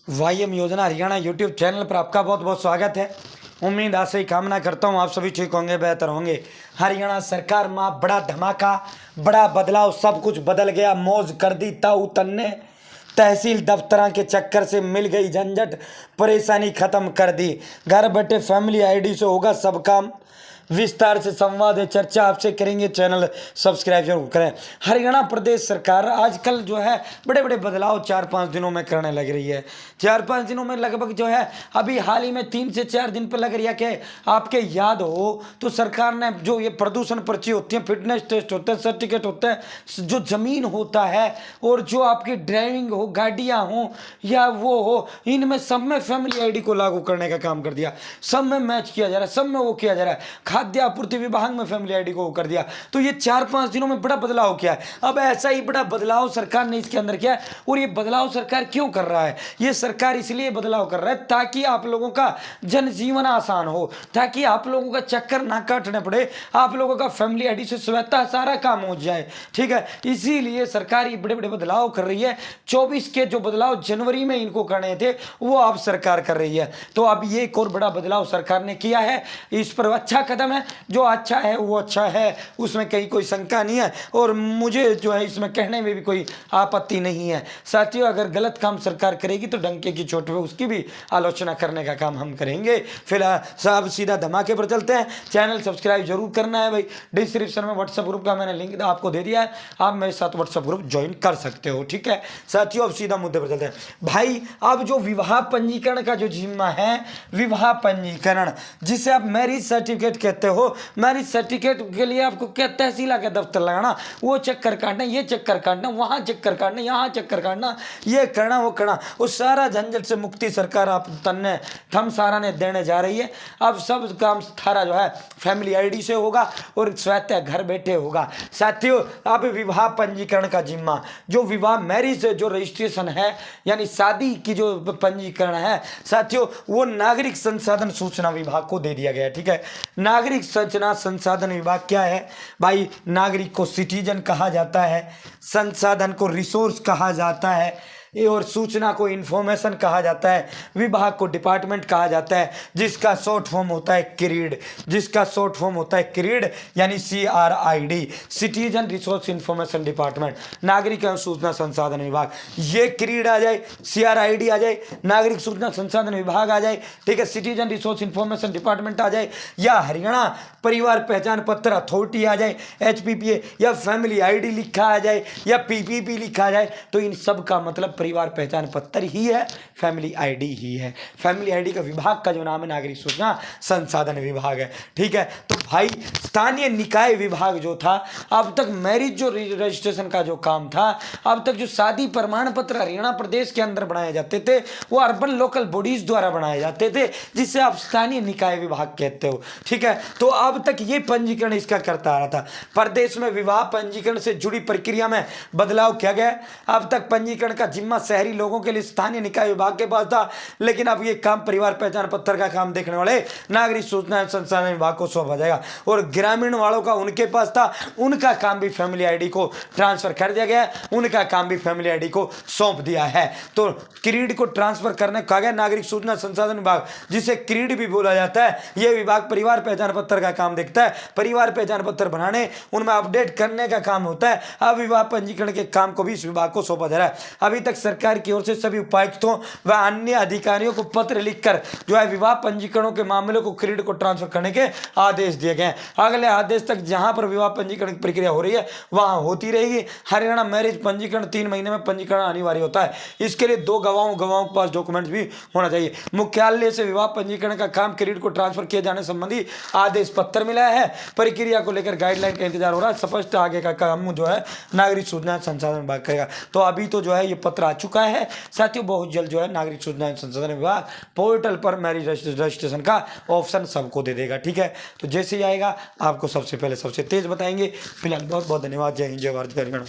वाईएम योजना Haryana YouTube channel पर आपका बहुत बहुत स्वागत है। उम्मीद आशा ही कामना करता हूँ आप सभी ठीक होंगे, बेहतर होंगे। हरियाणा सरकार में बड़ा धमाका, बड़ा बदलाव, सब कुछ बदल गया। मौज कर दी ताऊ तन्ने, तहसील दफ्तरों के चक्कर से मिल गई झंझट, परेशानी खत्म कर दी। घर बैठे फैमिली आईडी से होगा सब काम। विस्तार से संवाद है, चर्चा आपसे करेंगे। चैनल सब्सक्राइब जरूर करें। हरियाणा प्रदेश सरकार आजकल जो है बड़े बड़े बदलाव 4-5 दिनों में करने लग रही है। 4-5 दिनों में लगभग जो है अभी हाल ही में 3 से 4 दिन पर लग रही है कि आपके याद हो तो सरकार ने जो ये प्रदूषण पर्ची होती है, फिटनेस टेस्ट होते हैं, सर्टिफिकेट होते हैं, जो जमीन होता है और जो आपकी ड्राइविंग हो, गाड़ियाँ हों या वो हो, इनमें सब में फैमिली आईडी को लागू करने का काम कर दिया। सब में मैच किया जा रहा है, सब में वो किया जा रहा है। खाद्य आपूर्ति विभाग में फैमिली आईडी को कर दिया। तो ये 4-5 दिनों में बड़ा बदलाव किया है। अब ऐसा ही बड़ा बदलाव सरकार ने इसके अंदर किया है। और ये बदलाव सरकार क्यों कर रहा है? ये सरकार इसलिए बदलाव कर रहा है ताकि आप लोगों का जनजीवन आसान हो, ताकि आप लोगों का चक्कर ना काटने पड़े, आप लोगों का फैमिली आईडी से स्वतः सारा काम हो जाए। ठीक है, इसीलिए सरकार ये बड़े बड़े बदलाव कर रही है। 24 के जो बदलाव जनवरी में इनको करने थे वो अब सरकार कर रही है। तो अब ये एक और बड़ा बदलाव सरकार ने किया है। इस पर अच्छा कदम है। जो अच्छा है वो अच्छा है, उसमें कहीं कोई शंका नहीं है और मुझे जो है इसमें कहने में भी कोई आपत्ति नहीं है। साथियों, अगर गलत काम सरकार करेगी तो डंके की चोट पे उसकी भी आलोचना करने का काम हम करेंगे। फिलहाल साहब सीधा धमाके पर चलते हैं। चैनल सब्सक्राइब जरूर करना है भाई। डिस्क्रिप्शन में व्हाट्सएप ग्रुप का मैंने लिंक आपको दे दिया है, आप मेरे साथ व्हाट्सएप ग्रुप ज्वाइन कर सकते हो। ठीक है साथियों, अब सीधा मुद्दे पर चलते हैं भाई। अब जो विवाह पंजीकरण का जो जिम्मा है, विवाह पंजीकरण जिसे आप मैरिज सर्टिफिकेट कहते हो, मैरिज सर्टिफिकेट के लिए आपको क्या तहसील के दफ्तर लगाना, वो चक्कर काटना, ये चक्कर काटना, वहाँ चक्कर काटना, यहाँ चक्कर काटना, ये करना वो करना, उस सारा झंझट से मुक्ति सरकार आप तन्ने थम सारा ने देने जा रही है। अब सब काम थारा जो है फैमिली आईडी से होगा और स्वतः घर बैठे होगा। साथियों, अब विवाह पंजीकरण का जिम्मा, जो विवाह मैरिज जो रजिस्ट्रेशन है यानी शादी की जो पंजीकरण है साथियों, वो नागरिक संसाधन सूचना विभाग को दे दिया गया है। ठीक है, नागरिक सूचना संसाधन विभाग क्या है भाई? नागरिक को सिटीजन कहा जाता है, संसाधन को रिसोर्स कहा जाता है और सूचना को इंफॉर्मेशन कहा जाता है, विभाग को डिपार्टमेंट कहा जाता है, जिसका शॉर्ट फॉर्म होता है क्रीड, जिसका शॉर्ट फॉर्म होता है क्रीड यानी CRID, citizen resource information department, नागरिक एवं सूचना संसाधन विभाग। ये क्रीड आ जाए, CRID आ जाए, नागरिक सूचना संसाधन विभाग आ जाए, ठीक है, सिटीजन रिसोर्स इंफॉर्मेशन डिपार्टमेंट आ जाए, या हरियाणा परिवार पहचान पत्र अथॉरिटी आ जाए HPPA, या फैमिली आईडी लिखा आ जाए, या PPP लिखा आ जाए, तो इन सब का मतलब परिवार पहचान पत्र ही है, फैमिली आईडी ही है। फैमिली आईडी का विभाग का जो नाम है नागरिक सूचना संसाधन विभाग है। ठीक है, तो भाई स्थानीय निकाय विभाग जो था, अब तक मैरिज जो रजिस्ट्रेशन का जो काम था, अब तक जो शादी प्रमाण पत्र हरियाणा प्रदेश के अंदर बनाए जाते थे वो अर्बन लोकल बॉडीज द्वारा बनाए जाते थे, जिसे आप स्थानीय निकाय विभाग कहते हो। ठीक है, तो अब तक ये पंजीकरण इसका करता आ रहा था। प्रदेश में विवाह पंजीकरण से जुड़ी प्रक्रिया में बदलाव किया गया। अब तक पंजीकरण का जिम्मा शहरी लोगों के लिए स्थानीय निकाय विभाग के पास था, लेकिन अब ये काम परिवार पहचान पत्र का काम देखने वाले नागरिक सूचना संसाधन विभाग को सौंपा जाएगा। और ग्रामीण वालों का उनके पास था, उनका काम भी फैमिली आईडी को ट्रांसफर कर दिया गया, उनका काम भी फैमिली आईडी को सौंप दिया है। तो क्रीड को ट्रांसफर करने कहा गया नागरिक सूचना संसाधन विभाग, जिसे क्रीड भी बोला जाता है। यह विभाग परिवार पहचान पत्र का काम देखता है, परिवार पहचान पत्र बनाने, उनमें अपडेट करने का काम होता है। अब विवाह पंजीकरण के काम को भी इस विभाग को सौंपा जा रहा है। अभी तक सरकार की ओर से सभी उपायुक्तों व अन्य अधिकारियों को पत्र लिखकर जो है विवाह पंजीकरणों के मामले को क्रीड को ट्रांसफर करने के आदेश दिए गए हैं। अगले आदेश तक जहां पर विवाह पंजीकरण की प्रक्रिया हो रही है वहां होती रहेगी। हरियाणा मैरिज पंजीकरण 3 महीने में पंजीकरण अनिवार्य होता है। इसके लिए 2 गवाहों के पास डॉक्यूमेंट्स भी होना चाहिए। मुख्यालय से विवाह पंजीकरण का काम क्रीड को ट्रांसफर किए जाने संबंधी आदेश पत्र मिला है। प्रक्रिया को लेकर गाइडलाइन का इंतजार हो रहा है। स्पष्ट आगे का काम जो है नागरिक सूचना संसाधन विभाग करेगा। तो अभी तो जो है ये पत्र आ चुका है साथियों। बहुत जल्द जो है नागरिक सूचना संसाधन विभाग पोर्टल पर मैरिज रजिस्ट्रेशन का ऑप्शन सबको दे देगा। ठीक है, तो जैसे ही आएगा आपको सबसे पहले सबसे तेज बताएंगे। फिलहाल बहुत बहुत धन्यवाद। जय हिंद, जय भारत, जय हरियाणा।